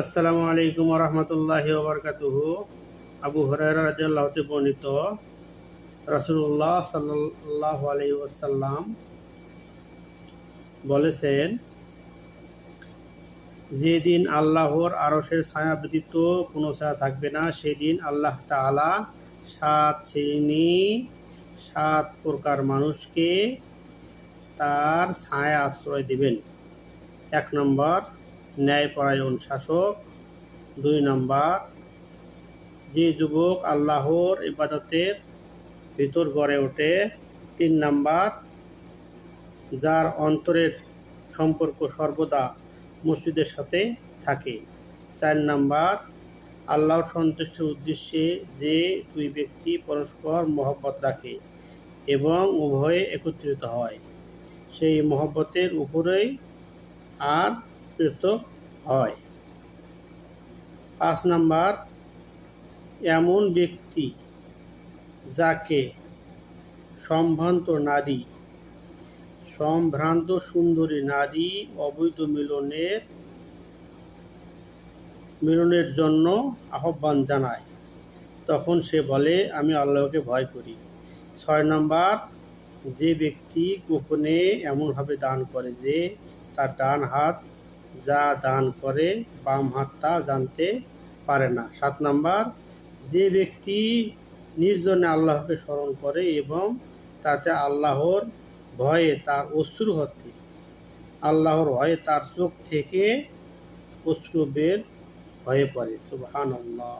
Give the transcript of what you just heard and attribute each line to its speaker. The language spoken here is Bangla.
Speaker 1: আসসালামু আলাইকুম ওয়া রাহমাতুল্লাহি ওয়া বারাকাতুহু। আবু হুরায়রা রাদিয়াল্লাহু হতে বর্ণিত, রাসূলুল্লাহ সাল্লাল্লাহু আলাইহি ওয়াসাল্লাম বলেছেন, যেদিন আল্লাহর আরশের ছায়া ব্যতীত কোনো ছায়া থাকবে না, সেদিন আল্লাহ তাআলা 7 প্রকার মানুষকে তার ছায়া আশ্রয় দিবেন। 1 নম্বর, ন্যায়পরায়ণ শাসক। 2 নম্বর, যে যুবক আল্লাহর ইবাদতের ভিতর গড়ে ওঠে। 3 নাম্বার, যার অন্তরের সম্পর্ক সর্বদা মসজিদের সাথে থাকে। 4 নাম্বার, আল্লাহর সন্তুষ্টির উদ্দেশ্যে যে দুই ব্যক্তি পরস্পর মহব্বত রাখে এবং উভয়ে একত্রিত হয়, সেই মহব্বতের উপরেই আর পৃথক হয়। 5 নাম্বার, এমন ব্যক্তি যাকে সম্ভ্রান্ত সুন্দরী নারী অবৈধ মিলনের জন্য আহ্বান জানায়, তখন সে বলে, আমি আল্লাহকে ভয় করি। 6 নম্বর, যে ব্যক্তি গোপনে এমনভাবে দান করে যে তার ডান হাত যা দান করে বাম হাত তা জানতে পারে না। 7 নম্বর, যে ব্যক্তি নির্জনে আল্লাহকে স্মরণ করে এবং তাতে আল্লাহর ভয়ে তার চোখ থেকে অশ্রু বের হয়ে পড়ে। সুবহানাল্লাহ।